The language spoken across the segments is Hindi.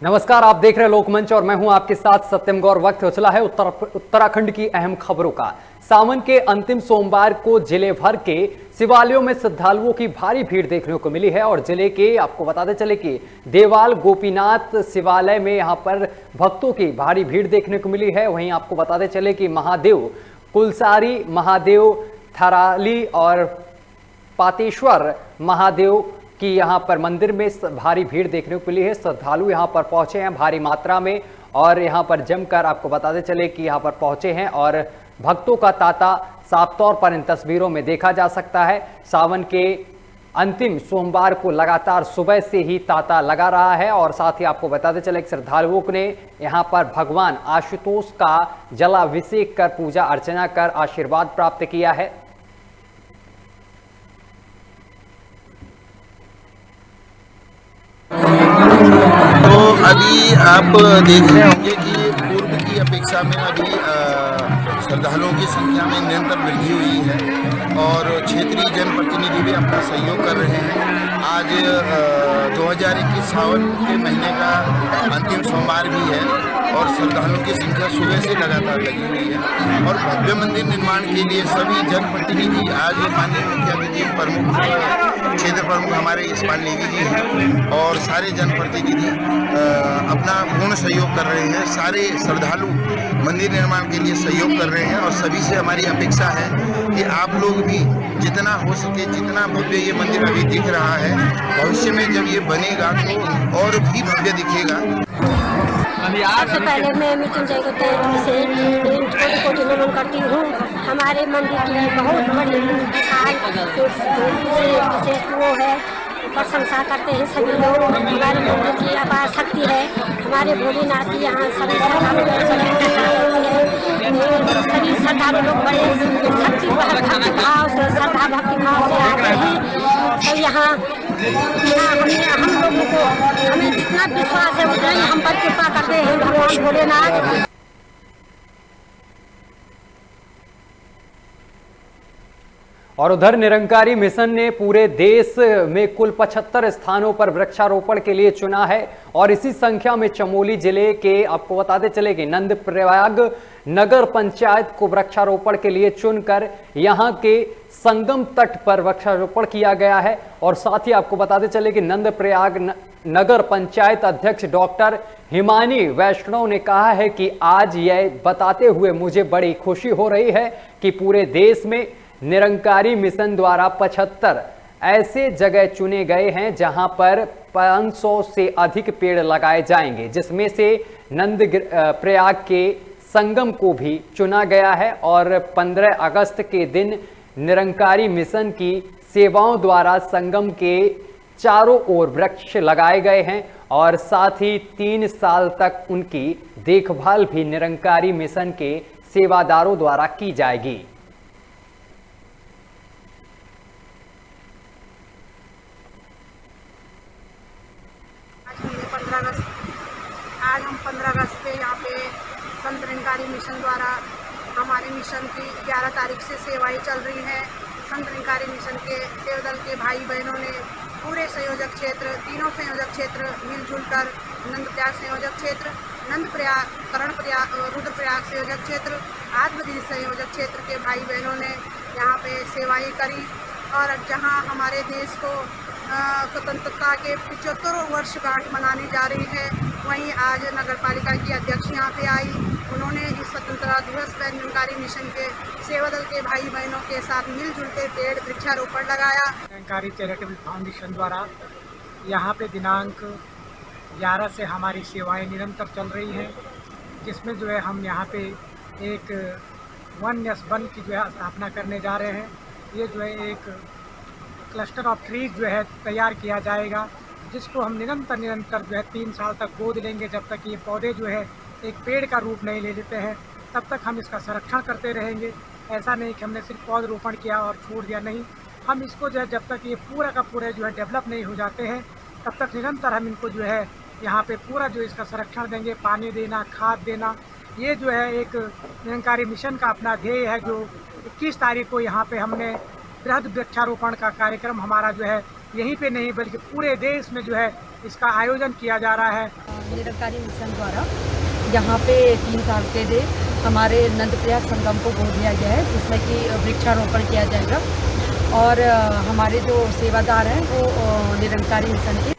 नमस्कार, आप देख रहे हैं लोकमंच और मैं हूं आपके साथ सत्यम गौर। वक्त हो चला है उत्तराखंड की अहम खबरों का। सावन के अंतिम सोमवार को जिले भर के शिवालयों में श्रद्धालुओं की भारी भीड़ देखने को मिली है और जिले के आपको बताते चले कि देवाल गोपीनाथ शिवालय में यहां पर भक्तों की भारी भीड़ देखने को मिली है। वहीं आपको बताते चले कि महादेव कुलसारी महादेव थराली और पातेश्वर महादेव कि यहां पर मंदिर में भारी भीड़ देखने को मिली है। श्रद्धालु यहां पर पहुंचे हैं भारी मात्रा में और यहां पर जमकर आपको बताते चले कि यहां पर पहुंचे हैं और भक्तों का तांता साफ तौर पर इन तस्वीरों में देखा जा सकता है। सावन के अंतिम सोमवार को लगातार सुबह से ही तांता लगा रहा है और साथ ही आपको बताते चले कि श्रद्धालुओं ने यहां पर भगवान आशुतोष का जलाभिषेक कर पूजा अर्चना कर आशीर्वाद प्राप्त किया है। तो अभी आप देख रहे होंगे कि पूर्व की अपेक्षा में अभी श्रद्धालुओं की संख्या में निरंतर वृद्धि हुई है और क्षेत्रीय जनप्रतिनिधि भी अपना सहयोग कर रहे हैं। आज 2021 सावन के महीने का अंतिम सोमवार भी है और श्रद्धालुओं की संख्या सुबह से लगातार लगी हुई है और भव्य मंदिर निर्माण के लिए सभी जनप्रतिनिधि आज माननीय मुख्य अतिथि प्रमुख क्षेत्र प्रमुख हमारे यशपाल नेगी जी हैं और सारे जनप्रतिनिधि अपना पूर्ण सहयोग कर रहे हैं। सारे श्रद्धालु मंदिर निर्माण के लिए सहयोग कर रहे हैं और सभी से हमारी अपेक्षा है कि आप लोग भी जितना हो सके, जितना भव्य ये मंदिर अभी दिख रहा है, भविष्य में जब ये बनेगा तो और भी भव्य दिखेगा। सबसे पहले मैं मृत्युंजय को से कोटि नमन करती हूँ। हमारे मंदिर की बहुत बड़ी विशेष वो है, प्रशंसा करते हैं सभी लोग। हमारे मंदिर की अपार शक्ति है। हमारे भोलेनाथ जी यहाँ सभी श्रद्धालु लोग बड़े शक्ति भक्ति भाव से श्रद्धा भक्ति भाव से आते हैं। तो यहाँ हम लोगों को हमें जितना विश्वास है उतना ही हम पर कृपा करते हैं भगवान भोलेनाथ। और उधर निरंकारी मिशन ने पूरे देश में कुल 75 स्थानों पर वृक्षारोपण के लिए चुना है और इसी संख्या में चमोली जिले के आपको बताते चले कि नंदप्रयाग नगर पंचायत को वृक्षारोपण के लिए चुनकर यहां के संगम तट पर वृक्षारोपण किया गया है। और साथ ही आपको बताते चले कि नंदप्रयाग नगर पंचायत अध्यक्ष डॉक्टर हिमानी वैष्णव ने कहा है कि आज यह बताते हुए मुझे बड़ी खुशी हो रही है कि पूरे देश में निरंकारी मिशन द्वारा 75 ऐसे जगह चुने गए हैं जहां पर 500 से अधिक पेड़ लगाए जाएंगे, जिसमें से नंदप्रयाग के संगम को भी चुना गया है। और 15 अगस्त के दिन निरंकारी मिशन की सेवाओं द्वारा संगम के चारों ओर वृक्ष लगाए गए हैं और साथ ही 3 साल तक उनकी देखभाल भी निरंकारी मिशन के सेवादारों द्वारा की जाएगी। आज हम 15 अगस्त पे यहाँ पे संत निरंकारी मिशन द्वारा हमारे मिशन की 11 तारीख से सेवाएं चल रही हैं। संत निरंकारी मिशन के सेवदल के भाई बहनों ने पूरे संयोजक क्षेत्र, तीनों संयोजक क्षेत्र मिलजुल कर नंदप्रयाग संयोजक क्षेत्र, नंदप्रयाग, करणप्रयाग, रुद्रप्रयाग संयोजक क्षेत्र, आत्मदीन संयोजक क्षेत्र के भाई बहनों ने यहाँ पे सेवाएं करी। और जहाँ हमारे देश को स्वतंत्रता के 75 वर्षगांठ मनाने जा रही है, वहीं आज नगर पालिका की अध्यक्ष यहाँ पे आई। उन्होंने इस स्वतंत्रता दिवस पर निरंकारी मिशन के सेवादल के भाई बहनों के साथ मिलजुल के पेड़ वृक्षारोपण लगाया। निरंकारी चैरिटेबल फाउंडेशन द्वारा यहाँ पे दिनांक 11 से हमारी सेवाएं निरंतर चल रही हैं, जिसमें जो है हम यहाँ पे एक वन की जो है स्थापना करने जा रहे हैं। ये जो है एक क्लस्टर ऑफ ट्रीज जो है तैयार किया जाएगा, जिसको हम निरंतर जो है 3 साल तक गोद लेंगे। जब तक ये पौधे जो है एक पेड़ का रूप नहीं ले लेते हैं, तब तक हम इसका संरक्षण करते रहेंगे। ऐसा नहीं कि हमने सिर्फ पौधरोपण किया और छोड़ दिया, नहीं, हम इसको जो है जब तक ये पूरा का पूरा जो है डेवलप नहीं हो जाते हैं, तब तक निरंतर हम इनको जो है यहाँ पे पूरा जो इसका संरक्षण देंगे, पानी देना, खाद देना। ये जो है एक निरंकारी मिशन का अपना ध्येय है, जो 21 तारीख को यहाँ पे हमने बृहद वृक्षारोपण का कार्यक्रम हमारा जो है यहीं पे नहीं बल्कि पूरे देश में जो है इसका आयोजन किया जा रहा है। निरंकारी मिशन द्वारा यहाँ पे 3 साल के लिए हमारे नंदप्रयाग संगम को गोद दिया गया है, जिसमें कि वृक्षारोपण किया जाएगा और हमारे जो सेवादार हैं वो निरंकारी मिशन के।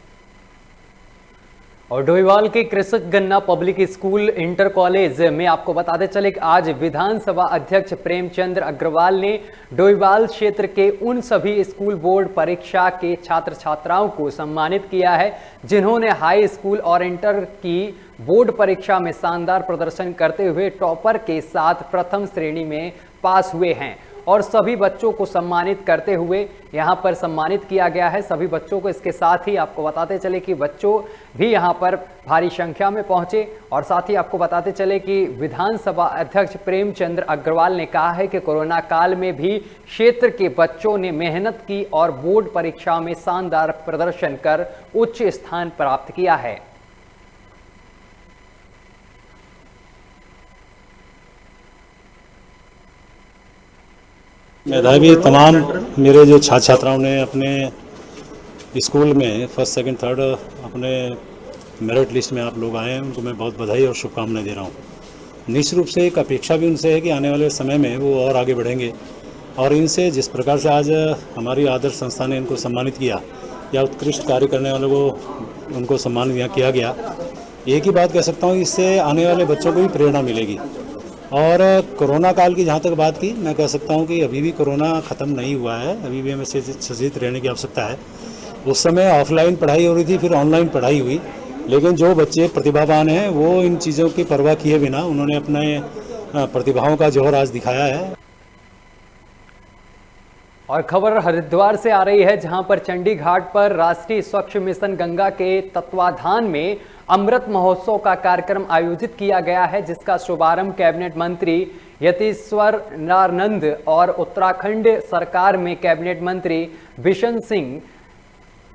और डोईवाल के कृषक गन्ना पब्लिक स्कूल इंटर कॉलेज में आपको बताते चले कि आज विधानसभा अध्यक्ष प्रेमचंद्र अग्रवाल ने डोईवाल क्षेत्र के उन सभी स्कूल बोर्ड परीक्षा के छात्र छात्राओं को सम्मानित किया है जिन्होंने हाई स्कूल और इंटर की बोर्ड परीक्षा में शानदार प्रदर्शन करते हुए टॉपर के साथ प्रथम श्रेणी में पास हुए हैं। और सभी बच्चों को सम्मानित करते हुए यहाँ पर सम्मानित किया गया है सभी बच्चों को। इसके साथ ही आपको बताते चले कि बच्चों भी यहाँ पर भारी संख्या में पहुंचे। और साथ ही आपको बताते चले कि विधानसभा अध्यक्ष प्रेमचंद्र अग्रवाल ने कहा है कि कोरोना काल में भी क्षेत्र के बच्चों ने मेहनत की और बोर्ड परीक्षा में शानदार प्रदर्शन कर उच्च स्थान प्राप्त किया है। मेधावी तमाम मेरे जो छात्र छात्राओं ने अपने स्कूल में फर्स्ट सेकंड थर्ड अपने मेरिट लिस्ट में आप लोग आए हैं, उनको मैं बहुत बधाई और शुभकामनाएं दे रहा हूं। निश्चित रूप से एक अपेक्षा भी उनसे है कि आने वाले समय में वो और आगे बढ़ेंगे और इनसे जिस प्रकार से आज हमारी आदर्श संस्था ने इनको सम्मानित किया या उत्कृष्ट कार्य करने वालों को उनको सम्मानित यहाँ किया गया, एक ही बात कह सकता हूँ, इससे आने वाले बच्चों को भी प्रेरणा मिलेगी। और कोरोना काल की जहाँ तक बात की, मैं कह सकता हूँ कि अभी भी कोरोना ख़त्म नहीं हुआ है, अभी भी हमें सचेत रहने की आवश्यकता है। उस समय ऑफलाइन पढ़ाई हो रही थी, फिर ऑनलाइन पढ़ाई हुई, लेकिन जो बच्चे प्रतिभावान हैं वो इन चीज़ों की परवाह किए बिना उन्होंने अपने प्रतिभाओं का जोहर आज दिखाया है। और खबर हरिद्वार से आ रही है, जहां पर चंडी घाट पर राष्ट्रीय स्वच्छ मिशन गंगा के तत्वाधान में अमृत महोत्सव का कार्यक्रम आयोजित किया गया है, जिसका शुभारंभ कैबिनेट मंत्री यतीश्वरानंद और उत्तराखंड सरकार में कैबिनेट मंत्री बिशन सिंह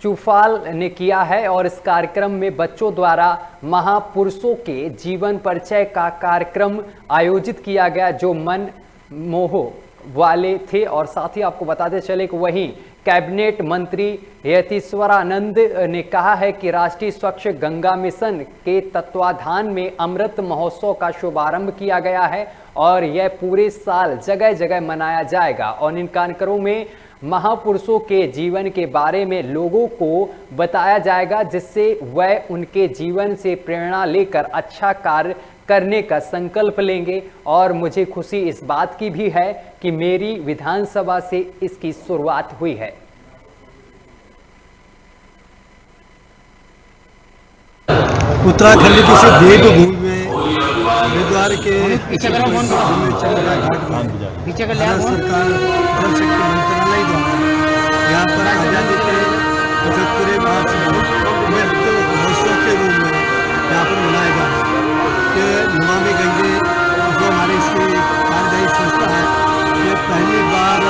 चुफाल ने किया है। और इस कार्यक्रम में बच्चों द्वारा महापुरुषों के जीवन परिचय का कार्यक्रम आयोजित किया गया, जो मन मोह वाले थे। और साथ ही आपको बताते चले कि वहीं कैबिनेट मंत्री यतीश्वरानंद ने कहा है कि राष्ट्रीय स्वच्छ गंगा मिशन के तत्वाधान में अमृत महोत्सव का शुभारंभ किया गया है और यह पूरे साल जगह जगह मनाया जाएगा। और इन कार्यक्रमों में महापुरुषों के जीवन के बारे में लोगों को बताया जाएगा, जिससे वह उनके जीवन से प्रेरणा लेकर अच्छा कार्य करने का संकल्प लेंगे। और मुझे खुशी इस बात की भी है कि मेरी विधानसभा से इसकी शुरुआत हुई है। उत्तराखंड की देवभूमि में हरिद्वार के चंद्रा घाट में भारत सरकार जल शक्ति मंत्रालय द्वारा यहाँ पर आजादी के 75वें महोत्सव के रूप में यहाँ पर मनाया जा रहा है। कि नमामि गंगे जो हमारी इसकी कार्यदायी संस्था है, ये पहली बार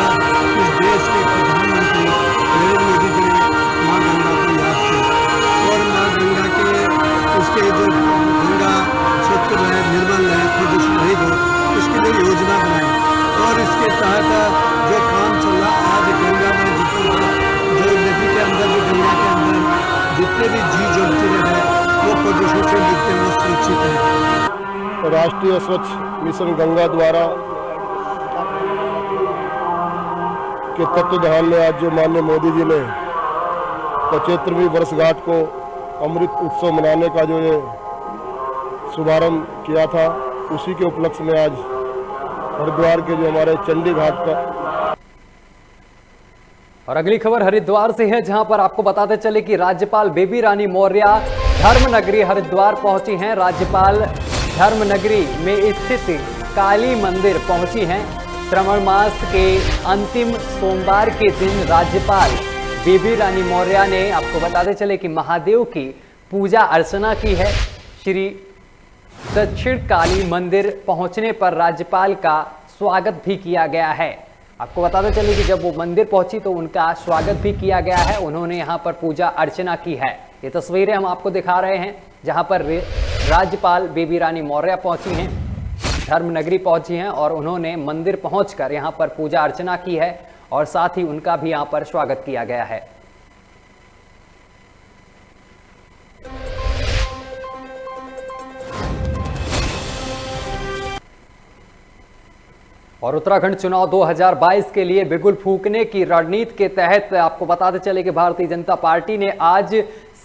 इस देश के प्रधानमंत्री नरेंद्र मोदी जी ने माँ गंगा को याद किया और माँ गंगा के उसके जो गंगा स्वच्छ रहे, निर्मल रहे, प्रदूषण रहित हो, उसके लिए योजना बनाई और इसके तहत जो काम चल रहा आज गंगा में जो नदी के अंदर भी गंगा के अंदर जितने भी जीव जंतु रहे वो प्रदूषण से मुक्त हैं, वो सुरक्षित है। राष्ट्रीय स्वच्छ मिशन गंगा द्वारा के तत्वाधान में आज जो माननीय मोदी जी ने 75वीं वर्षगांठ को अमृत उत्सव मनाने का जो ये शुभारंभ किया था, उसी के उपलक्ष्य में आज हरिद्वार के जो हमारे चंडी घाट पर। और अगली खबर हरिद्वार से है, जहां पर आपको बताते चले कि राज्यपाल बेबी रानी मौर्य धर्मनगरी हरिद्वार पहुंची हैं। राज्यपाल धर्मनगरी में स्थित काली मंदिर पहुंची हैं। श्रावण मास के अंतिम सोमवार के दिन राज्यपाल बेबी रानी मौर्य ने आपको बताते चले कि महादेव की पूजा अर्चना की है। श्री दक्षिण काली मंदिर पहुंचने पर राज्यपाल का स्वागत भी किया गया है। आपको बताते चले कि जब वो मंदिर पहुंची तो उनका स्वागत भी किया गया है, उन्होंने यहाँ पर पूजा अर्चना की है। ये तस्वीरें हम आपको दिखा रहे हैं, जहाँ पर राज्यपाल बेबी रानी मौर्य पहुंची हैं, धर्मनगरी पहुंची हैं और उन्होंने मंदिर पहुंचकर यहाँ पर पूजा अर्चना की है और साथ ही उनका भी यहाँ पर स्वागत किया गया है। और उत्तराखंड चुनाव 2022 के लिए बिगुल फूंकने की रणनीति के तहत आपको बताते चले कि भारतीय जनता पार्टी ने आज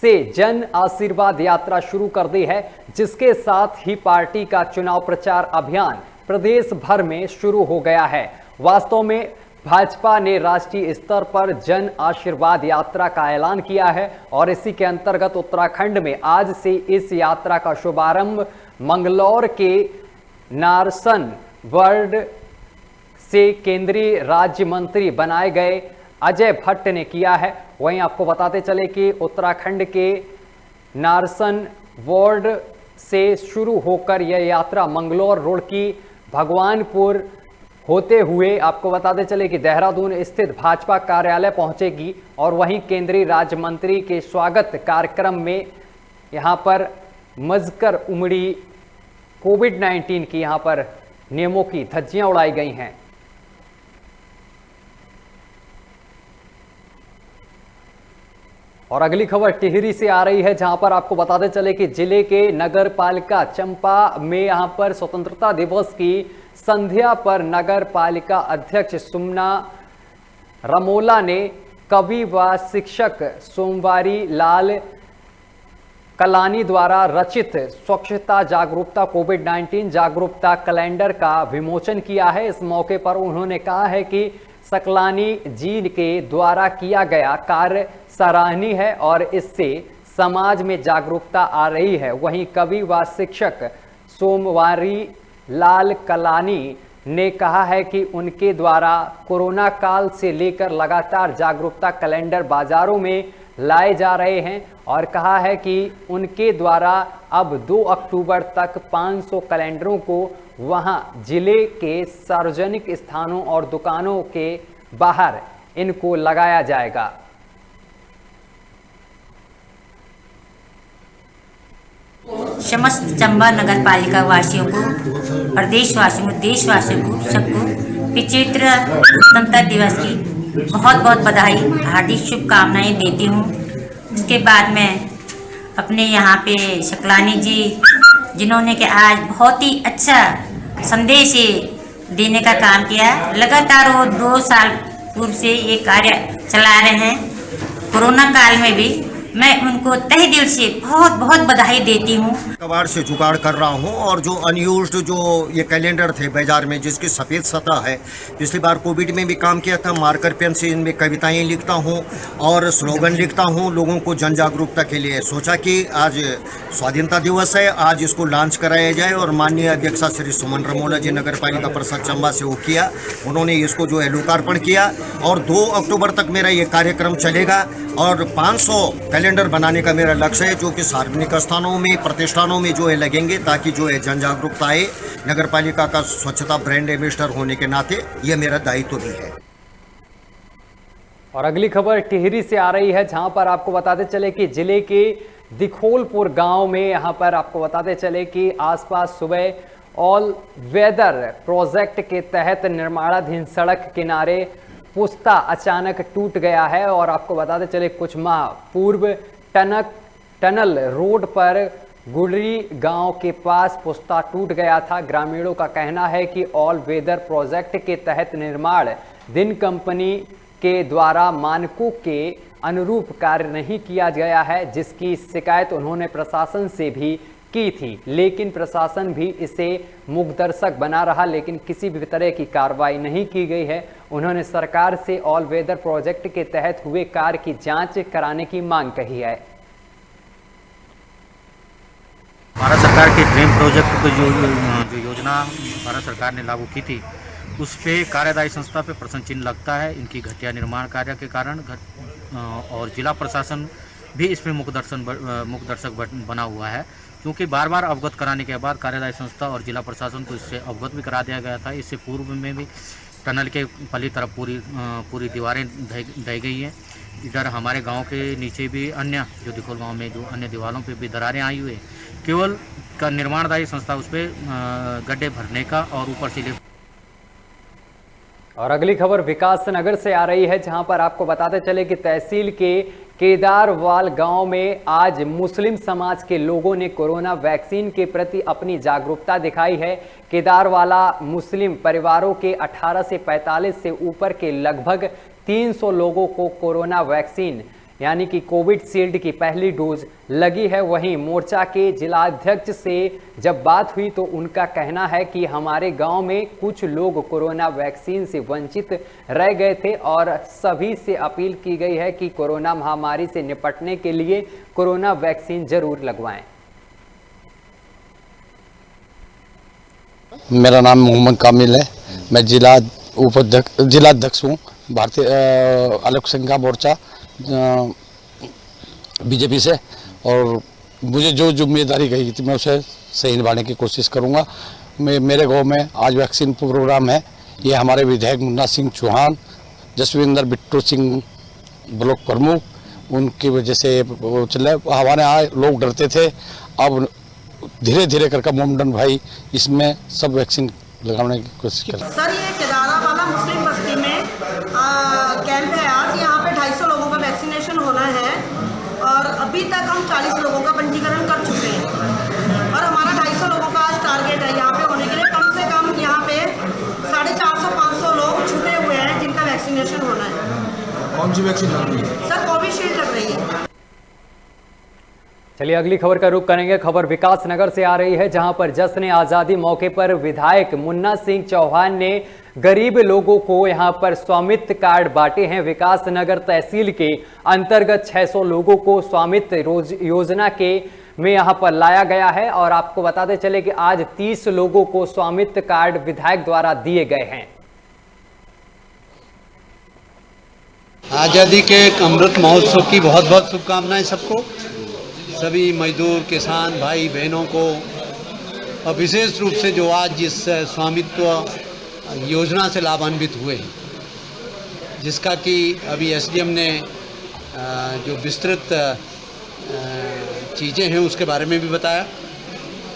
से जन आशीर्वाद यात्रा शुरू कर दी है, जिसके साथ ही पार्टी का चुनाव प्रचार अभियान प्रदेश भर में शुरू हो गया है। वास्तव में भाजपा ने राष्ट्रीय स्तर पर जन आशीर्वाद यात्रा का ऐलान किया है और इसी के अंतर्गत उत्तराखंड में आज से इस यात्रा का शुभारंभ मंगलौर के नारसन वर्ड से केंद्रीय राज्य मंत्री बनाए गए अजय भट्ट ने किया है। वहीं आपको बताते चले कि उत्तराखंड के नारसन वार्ड से शुरू होकर यह यात्रा मंगलौर रोड की भगवानपुर होते हुए आपको बताते चले कि देहरादून स्थित भाजपा कार्यालय पहुंचेगी और वहीं केंद्रीय राज्य मंत्री के स्वागत कार्यक्रम में यहां पर मजकर उमड़ी कोविड-19 की यहां पर नियमों की धज्जियां उड़ाई गई हैं। और अगली खबर टिहरी से आ रही है, जहां पर आपको बताते चले कि जिले के नगर पालिका चंपा में यहां पर स्वतंत्रता दिवस की संध्या पर नगर पालिका अध्यक्ष सुमना रमोला ने कवि व शिक्षक सोमवारी लाल कलानी द्वारा रचित स्वच्छता जागरूकता कोविड-19 जागरूकता कैलेंडर का विमोचन किया है। इस मौके पर उन्होंने कहा है कि सकलानी जी के द्वारा किया गया कार्य सराहनीय है और इससे समाज में जागरूकता आ रही है। वहीं कवि व शिक्षक सोमवारी लाल कलानी ने कहा है कि उनके द्वारा कोरोना काल से लेकर लगातार जागरूकता कैलेंडर बाजारों में लाए जा रहे हैं और कहा है कि उनके द्वारा अब 2 अक्टूबर तक 500 कैलेंडरों को वहां जिले के सार्वजनिक स्थानों और दुकानों के बाहर इनको लगाया जाएगा। समस्त चंबा नगर पालिका वासियों को, प्रदेशवासियों को, देशवासियों को, सबको विचित्र स्वतंत्रता दिवस की बहुत बहुत बधाई, हार्दिक शुभकामनाएं देती हूँ। इसके बाद मैं अपने यहाँ पे सकलानी जी, जिन्होंने कि आज बहुत ही अच्छा संदेश देने का काम किया, लगातार वो 2 साल पूर्व से ये कार्य चला रहे हैं। कोरोना काल में भी मैं उनको तहे दिल से बहुत बहुत बधाई देती हूँ। कबाड़ से जुगाड़ कर रहा हूँ और जो अनयूज्ड जो ये कैलेंडर थे बाजार में, जिसकी सफ़ेद सतह है, पिछली बार कोविड में भी काम किया था। मार्कर पेन से इनमें कविताएं लिखता हूँ और स्लोगन लिखता हूँ लोगों को जन जागरूकता के लिए। सोचा कि आज स्वाधीनता दिवस है, आज इसको लॉन्च कराया जाए और माननीय अध्यक्षा श्री सुमन रमोला जी नगर पालिका परिषद चंबा से वो किया, उन्होंने इसको जो है लोकार्पण किया और 2 अक्टूबर तक मेरा ये कार्यक्रम चलेगा और 500 कैलेंडर बनाने का मेरा लक्ष्य है, जो कि सार्वजनिक स्थानों में, प्रतिष्ठानों में जो है लगेंगे, ताकि जो है जन जागरूकता आए। नगर पालिका का स्वच्छता ब्रांड एम्बेसडर होने के नाते यह मेरा दायित्व भी है। और अगली खबर टिहरी से आ रही है, जहां पर आपको बताते चले कि जिले के दिखोलपुर गांव में यहां पर आपको बताते चले कि आसपास सुबह ऑल वेदर प्रोजेक्ट के तहत निर्माणाधीन सड़क किनारे पुस्ता अचानक टूट गया है और आपको बताते चले कुछ माह पूर्व टनल रोड पर गुड़री गांव के पास पुस्ता टूट गया था। ग्रामीणों का कहना है कि ऑल वेदर प्रोजेक्ट के तहत निर्माण दिन कंपनी के द्वारा मानकों के अनुरूप कार्य नहीं किया गया है, जिसकी शिकायत उन्होंने प्रशासन से भी की थी, लेकिन प्रशासन भी इसे मुखदर्शक बना रहा, लेकिन किसी भी तरह की कार्रवाई नहीं की गई है। उन्होंने सरकार से ऑल वेदर प्रोजेक्ट के तहत हुए कार्य की जांच कराने की मांग कही है। भारत सरकार के ड्रीम प्रोजेक्ट को जो योजना भारत सरकार ने लागू की थी, उस पे कार्यदायी संस्था पे प्रश्न चिन्ह लगता है इनकी घटिया निर्माण कार्य के कारण। और जिला प्रशासन भी इसमें मुखदर्शक बना हुआ है, क्योंकि बार बार अवगत कराने के बाद कार्यदायी संस्था और जिला प्रशासन को इससे अवगत भी करा दिया गया था। इससे पूर्व में भी टनल के पहली तरफ पूरी दीवारें ढह गई हैं। इधर हमारे गांव के नीचे भी अन्य जो दिखोल गांव में जो अन्य दीवारों पे भी दरारें आई हुई है। केवल का निर्माणदायी संस्था उस पर गड्ढे भरने का और ऊपर से और अगली खबर विकास नगर से आ रही है, जहां पर आपको बताते चले कि तहसील के केदारवाल गांव में आज मुस्लिम समाज के लोगों ने कोरोना वैक्सीन के प्रति अपनी जागरूकता दिखाई है। केदारवाला मुस्लिम परिवारों के 18 से 45 से ऊपर के लगभग 300 लोगों को कोरोना वैक्सीन यानी कि कोविशील्ड की पहली डोज लगी है। वहीं मोर्चा के जिलाध्यक्ष से जब बात हुई तो उनका कहना है कि हमारे गांव में कुछ लोग कोरोना वैक्सीन से वंचित रह गए थे और सभी से अपील की गई है कि कोरोना महामारी से निपटने के लिए कोरोना वैक्सीन जरूर लगवाएं। मेरा नाम मोहम्मद कामिल है, मैं जिलाध्यक्ष हूँ भारतीय अल्पसंख्यक मोर्चा बीजेपी से, और मुझे जो जिम्मेदारी गई थी मैं उसे सही निभाने की कोशिश करूंगा। मेरे गांव में आज वैक्सीन प्रोग्राम है। ये हमारे विधायक मुन्ना सिंह चौहान, जसविंदर बिट्टू सिंह ब्लॉक प्रमुख, उनकी वजह से वो चले। हमारे यहाँ लोग डरते थे, अब धीरे धीरे करके मोमडन भाई इसमें सब वैक्सीन लगाने की कोशिश कर। सर, ये केदारवाला मुस्लिम बस्ती में कैंप है आज। यहाँ पे 250 लोगों का वैक्सीनेशन होना है और अभी तक हम 40 लोगों का पंजीकरण कर चुके हैं और हमारा 250 लोगों का आज टारगेट है यहाँ पे होने के लिए। कम से कम यहाँ पे 450-500 लोग छूटे हुए हैं जिनका वैक्सीनेशन होना है। कौन सी वैक्सीन लग रही है? सर, कोविशील्ड लग रही है। चलिए अगली खबर का रुख करेंगे। खबर विकास नगर से आ रही है, जहां पर जश्न आजादी मौके पर विधायक मुन्ना सिंह चौहान ने गरीब लोगों को यहां पर स्वामित्व कार्ड बांटे हैं। विकास नगर तहसील के अंतर्गत 600 लोगों को स्वामित्व योजना के में यहां पर लाया गया है और आपको बताते चले कि आज 30 लोगों को स्वामित्व कार्ड विधायक द्वारा दिए गए हैं। आज़ादी के अमृत महोत्सव की बहुत बहुत शुभकामनाएं सबको, सभी मजदूर किसान भाई बहनों को, और विशेष रूप से जो आज जिस स्वामित्व योजना से लाभान्वित हुए हैं, जिसका कि अभी एसडीएम ने जो विस्तृत चीज़ें हैं उसके बारे में भी बताया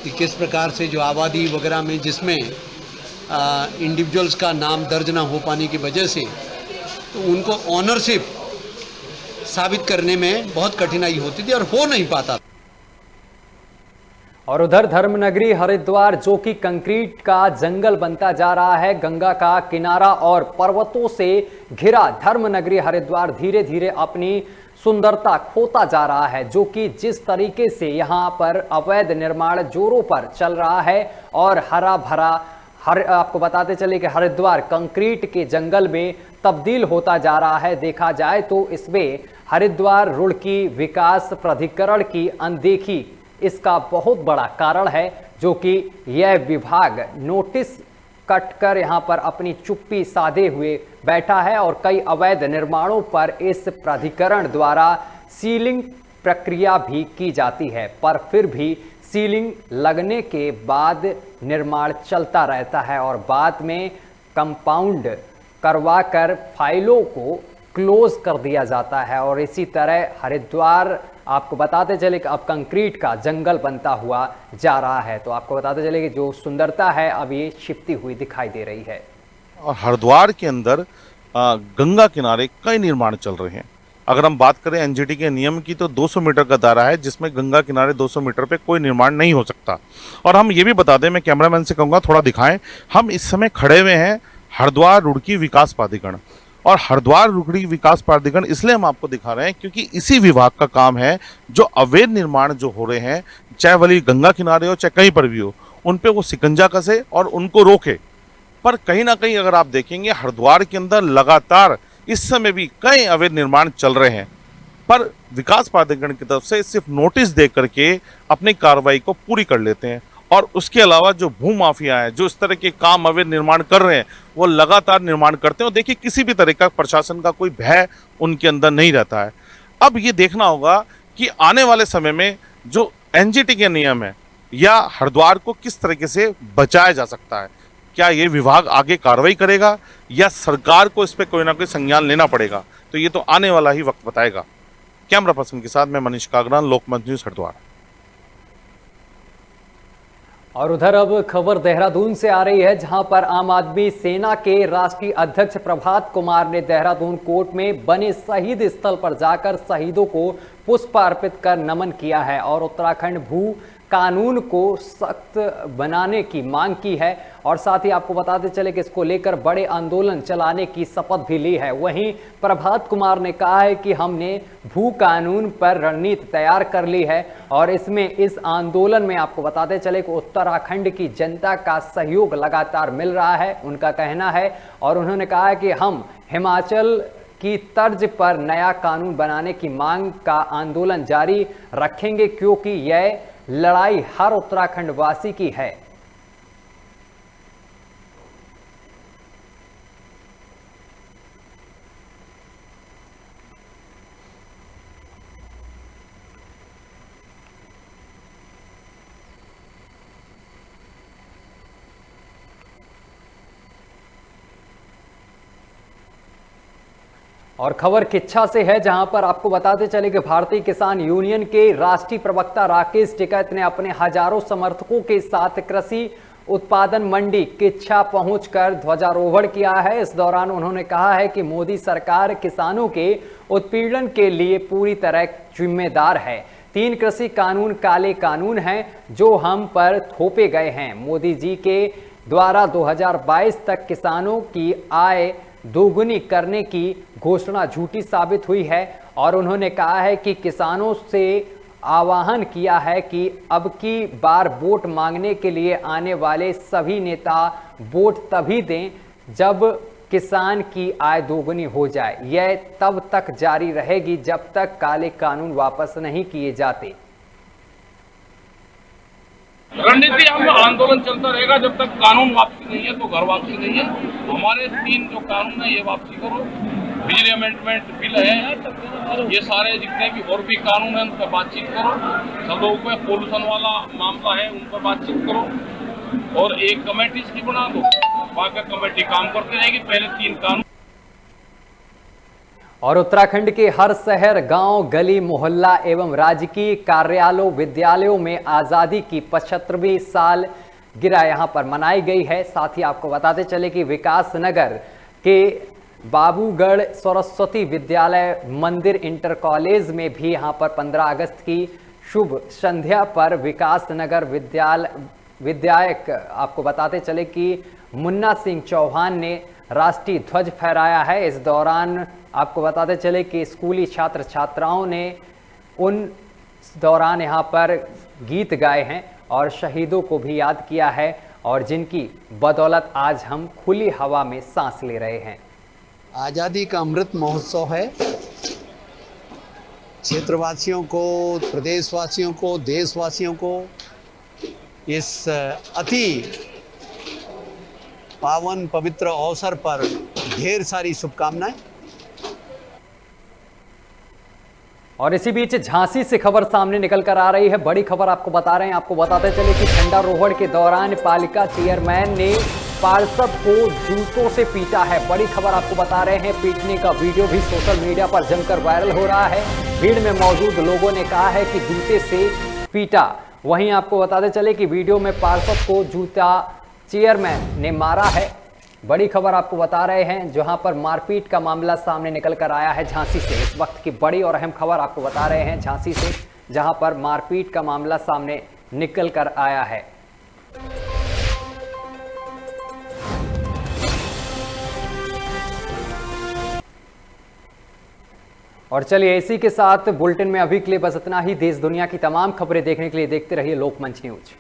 कि किस प्रकार से जो आबादी वगैरह में जिसमें इंडिविजुअल्स का नाम दर्ज ना हो पाने की वजह से तो उनको ऑनरशिप साबित करने में बहुत कठिनाई होती थी और हो नहीं पाता। और उधर धर्मनगरी हरिद्वार जो कि कंक्रीट का जंगल बनता जा रहा है, गंगा का किनारा और पर्वतों से घिरा धर्मनगरी हरिद्वार धीरे धीरे अपनी सुंदरता खोता जा रहा है। जो कि जिस तरीके से यहाँ पर अवैध निर्माण जोरों पर चल रहा है और हरा भरा आपको बताते चले कि हरिद्वार कंक्रीट के जंगल में तब्दील होता जा रहा है। देखा जाए तो इसमें हरिद्वार रुड़की विकास प्राधिकरण की अनदेखी इसका बहुत बड़ा कारण है, जो कि यह विभाग नोटिस कट कर यहाँ पर अपनी चुप्पी साधे हुए बैठा है और कई अवैध निर्माणों पर इस प्राधिकरण द्वारा सीलिंग प्रक्रिया भी की जाती है, पर फिर भी सीलिंग लगने के बाद निर्माण चलता रहता है और बाद में कंपाउंड करवाकर फाइलों को क्लोज कर दिया जाता है। और इसी तरह हरिद्वार आपको बताते चले कि अब कंक्रीट का जंगल बनता हुआ जा रहा है। तो आपको बताते चले कि जो सुंदरता है अब ये छिपती हुई दिखाई दे रही है। और हरिद्वार के अंदर गंगा किनारे कई निर्माण चल रहे हैं। अगर हम बात करें एनजीटी के नियम की तो 200 मीटर का दायरा है, जिसमें गंगा किनारे 200 मीटर पे कोई निर्माण नहीं हो सकता। और हम ये भी बता दें, मैं कैमरामैन से कहूँगा थोड़ा दिखाएं, हम इस समय खड़े हुए हैं हरिद्वार रुड़की विकास प्राधिकरण। और हरिद्वार रुड़की विकास प्राधिकरण इसलिए हम आपको दिखा रहे हैं क्योंकि इसी विभाग का काम है जो अवैध निर्माण जो हो रहे हैं, चाहे वही गंगा किनारे हो चाहे कहीं पर भी हो, उन पे वो शिकंजा कसे और उनको रोके। पर कहीं ना कहीं अगर आप देखेंगे हरिद्वार के अंदर लगातार इस समय भी कई अवैध निर्माण चल रहे हैं, पर विकास प्राधिकरण की तरफ से सिर्फ नोटिस दे करके अपनी कार्रवाई को पूरी कर लेते हैं। और उसके अलावा जो भू माफिया है, जो इस तरह के काम अवैध निर्माण कर रहे हैं, वो लगातार निर्माण करते हैं। और देखिए किसी भी तरह का प्रशासन का कोई भय उनके अंदर नहीं रहता है। अब ये देखना होगा कि आने वाले समय में जो एनजीटी के नियम है या हरिद्वार को किस तरीके से बचाया जा सकता है। क्या ये विभाग आगे कार्रवाई करेगा या सरकार को इस पर कोई ना कोई संज्ञान लेना पड़ेगा, तो ये तो आने वाला ही वक्त बताएगा। कैमरा पर्सन के साथ मैं मनीष कागरान, लोकमत न्यूज़ हरिद्वार। और उधर अब खबर देहरादून से आ रही है, जहां पर आम आदमी सेना के राष्ट्रीय अध्यक्ष प्रभात कुमार ने देहरादून कोर्ट में बने शहीद स्थल पर जाकर शहीदों को पुष्प अर्पित कर नमन किया है और उत्तराखंड भू कानून को सख्त बनाने की मांग की है। और साथ ही आपको बताते चले कि इसको लेकर बड़े आंदोलन चलाने की शपथ भी ली है। वहीं प्रभात कुमार ने कहा है कि हमने भू कानून पर रणनीति तैयार कर ली है और इसमें इस आंदोलन में आपको बताते चले कि उत्तराखंड की जनता का सहयोग लगातार मिल रहा है, उनका कहना है। और उन्होंने कहा है कि हम हिमाचल की तर्ज पर नया कानून बनाने की मांग का आंदोलन जारी रखेंगे, क्योंकि यह लड़ाई हर उत्तराखंड वासी की है। और खबर किच्छा से है, जहां पर आपको बताते चले कि भारतीय किसान यूनियन के राष्ट्रीय प्रवक्ता राकेश टिकैत ने अपने हजारों समर्थकों के साथ कृषि उत्पादन मंडी किच्छा पहुंचकर ध्वजारोहण किया है। इस दौरान उन्होंने कहा है कि मोदी सरकार किसानों के उत्पीड़न के लिए पूरी तरह जिम्मेदार है। 3 कृषि कानून काले कानून हैं जो हम पर थोपे गए हैं। मोदी जी के द्वारा 2022 तक किसानों की आय दोगुनी करने की घोषणा झूठी साबित हुई है। और उन्होंने कहा है कि किसानों से आह्वान किया है कि अब की बार वोट मांगने के लिए आने वाले सभी नेता वोट तभी दें जब किसान की आय दोगुनी हो जाए। यह तब तक जारी रहेगी जब तक काले कानून वापस नहीं किए जाते। रणनीति हम आंदोलन चलता रहेगा जब तक कानून वापसी नहीं है, तो घर वापसी नहीं है। हमारे 3 जो कानून है ये वापसी करो, बिजली अमेंडमेंट बिल है, ये सारे जितने भी और भी कानून है उन पर बातचीत करो। सब लोगों को पोल्यूशन वाला मामला है उन पर बातचीत करो और एक कमेटी की बना दो, बाकी कमेटी काम करती रहेगी। पहले 3 कानून। और उत्तराखंड के हर शहर, गांव, गली, मोहल्ला एवं राजकीय कार्यालयों, विद्यालयों में आज़ादी की 75वीं साल गिरह यहां पर मनाई गई है। साथ ही आपको बताते चले कि विकास नगर के बाबूगढ़ सरस्वती विद्यालय मंदिर इंटर कॉलेज में भी यहां पर 15 अगस्त की शुभ संध्या पर विकास नगर विधायक आपको बताते चले कि मुन्ना सिंह चौहान ने राष्ट्रीय ध्वज फहराया है। इस दौरान आपको बताते चले कि स्कूली छात्र छात्राओं ने उन दौरान यहाँ पर गीत गाए हैं और शहीदों को भी याद किया है और जिनकी बदौलत आज हम खुली हवा में सांस ले रहे हैं। आज़ादी का अमृत महोत्सव है। क्षेत्रवासियों को, प्रदेशवासियों को, देशवासियों को इस अति पावन पवित्र अवसर पर ढेर सारी शुभकामनाएं। और इसी बीच झांसी से खबर सामने निकल कर आ रही है, बड़ी खबर आपको बता रहे हैं। आपको बताते चले कि झंडारोहण के दौरान पालिका चेयरमैन ने पार्षद को जूतों से पीटा है। बड़ी खबर आपको बता रहे हैं, पीटने का वीडियो भी सोशल मीडिया पर जमकर वायरल हो रहा है। भीड़ में मौजूद लोगों ने कहा है कि जूते से पीटा। वहीं आपको बताते चले कि वीडियो में पार्षद को जूता चेयरमैन ने मारा है। बड़ी खबर आपको बता रहे हैं, जहां पर मारपीट का मामला सामने निकल कर आया है झांसी से। इस वक्त की बड़ी और अहम खबर आपको बता रहे हैं झांसी से, जहां पर मारपीट का मामला सामने निकल कर आया है। और चलिए इसी के साथ बुलेटिन में अभी के लिए बस इतना ही। देश दुनिया की तमाम खबरें देखने के लिए देखते रहिए लोकमंच न्यूज।